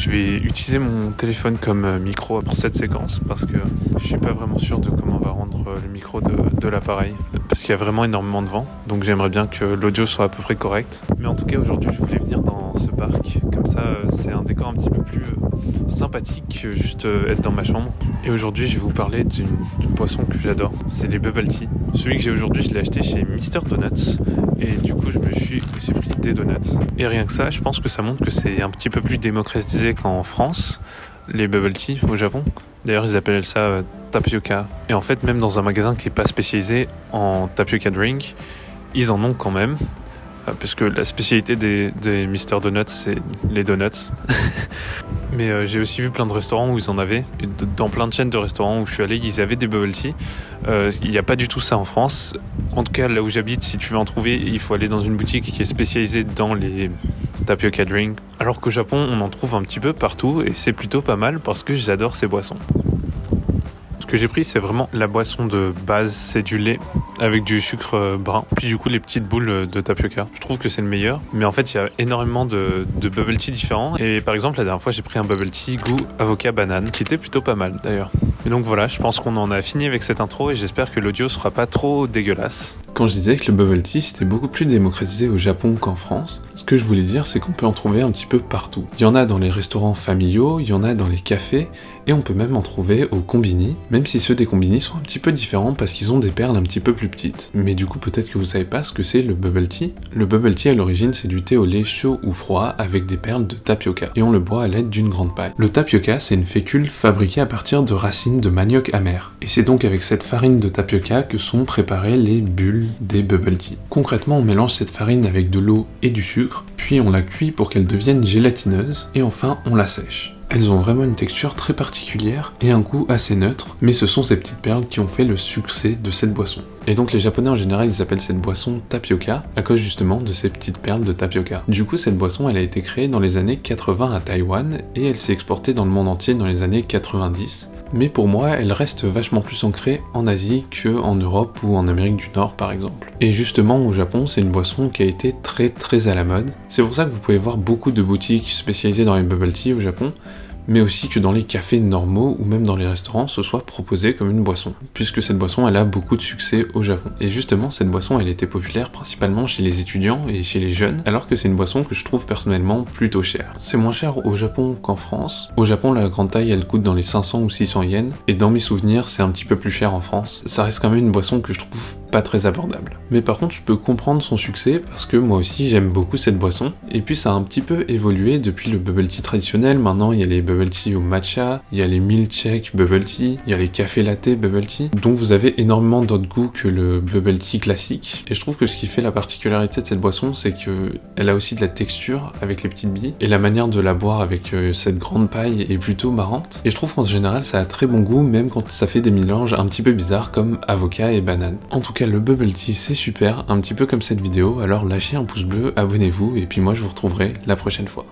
Je vais utiliser mon téléphone comme micro pour cette séquence parce que je suis pas vraiment sûr de comment on va rendre le micro de l'appareil parce qu'il y a vraiment énormément de vent, donc j'aimerais bien que l'audio soit à peu près correct. Mais en tout cas aujourd'hui je voulais venir dans ce parc, comme ça c'est un décor un petit peu plus sympathique que juste être dans ma chambre. Et aujourd'hui je vais vous parler d'une boisson que j'adore, c'est les bubble tea. Celui que j'ai aujourd'hui je l'ai acheté chez Mr Donuts et du coup j'ai pris des donuts. Et rien que ça, je pense que ça montre que c'est un petit peu plus démocratisé qu'en France, les bubble tea au Japon. D'ailleurs ils appellent ça tapioca. Et en fait même dans un magasin qui n'est pas spécialisé en tapioca drink, ils en ont quand même. Parce que la spécialité des Mr Donuts, c'est les donuts. Mais j'ai aussi vu plein de restaurants où ils en avaient. Et dans plein de chaînes de restaurants où je suis allé, ils avaient des bubble tea. Il n'y a pas du tout ça en France. En tout cas, là où j'habite, si tu veux en trouver, il faut aller dans une boutique qui est spécialisée dans les tapioca drinks. Alors qu'au Japon, on en trouve un petit peu partout et c'est plutôt pas mal parce que j'adore ces boissons. Ce que j'ai pris, c'est vraiment la boisson de base, c'est du lait avec du sucre brun, puis du coup les petites boules de tapioca. Je trouve que c'est le meilleur, mais en fait il y a énormément de bubble tea différents. Et par exemple la dernière fois j'ai pris un bubble tea goût avocat banane, qui était plutôt pas mal d'ailleurs. Et donc voilà, je pense qu'on en a fini avec cette intro et j'espère que l'audio sera pas trop dégueulasse. Quand je disais que le bubble tea c'était beaucoup plus démocratisé au Japon qu'en France, ce que je voulais dire c'est qu'on peut en trouver un petit peu partout. Il y en a dans les restaurants familiaux, il y en a dans les cafés, et on peut même en trouver au combini, même si ceux des combini sont un petit peu différents parce qu'ils ont des perles un petit peu plus petites. Mais du coup peut-être que vous savez pas ce que c'est le bubble tea. Le bubble tea à l'origine c'est du thé au lait chaud ou froid avec des perles de tapioca, et on le boit à l'aide d'une grande paille. Le tapioca c'est une fécule fabriquée à partir de racines de manioc amer, et c'est donc avec cette farine de tapioca que sont préparées les bulles des bubble tea. Concrètement on mélange cette farine avec de l'eau et du sucre, puis on la cuit pour qu'elle devienne gélatineuse, et enfin on la sèche. Elles ont vraiment une texture très particulière et un goût assez neutre, mais ce sont ces petites perles qui ont fait le succès de cette boisson. Et donc les japonais en général ils appellent cette boisson tapioca à cause justement de ces petites perles de tapioca. Du coup cette boisson elle a été créée dans les années 80 à Taïwan et elle s'est exportée dans le monde entier dans les années 90. Mais pour moi, elle reste vachement plus ancrée en Asie qu'en Europe ou en Amérique du Nord par exemple. Et justement au Japon, c'est une boisson qui a été très à la mode. C'est pour ça que vous pouvez voir beaucoup de boutiques spécialisées dans les bubble tea au Japon, mais aussi que dans les cafés normaux ou même dans les restaurants, ce soit proposé comme une boisson, puisque cette boisson elle a beaucoup de succès au Japon. Et justement cette boisson elle était populaire principalement chez les étudiants et chez les jeunes, alors que c'est une boisson que je trouve personnellement plutôt chère. C'est moins cher au Japon qu'en France. Au Japon la grande taille elle coûte dans les 500 ou 600 yens, et dans mes souvenirs c'est un petit peu plus cher en France. Ça reste quand même une boisson que je trouve pas très abordable. Mais par contre je peux comprendre son succès parce que moi aussi j'aime beaucoup cette boisson, et puis ça a un petit peu évolué depuis le bubble tea traditionnel. Maintenant il y a les bubble tea au matcha, il y a les milkshake bubble tea, il y a les cafés latte bubble tea, donc vous avez énormément d'autres goûts que le bubble tea classique. Et je trouve que ce qui fait la particularité de cette boisson c'est que elle a aussi de la texture avec les petites billes, et la manière de la boire avec cette grande paille est plutôt marrante, et je trouve qu'en général ça a très bon goût même quand ça fait des mélanges un petit peu bizarres comme avocat et banane. En tout cas le bubble tea c'est super, un petit peu comme cette vidéo, alors lâchez un pouce bleu, abonnez-vous, et puis moi je vous retrouverai la prochaine fois.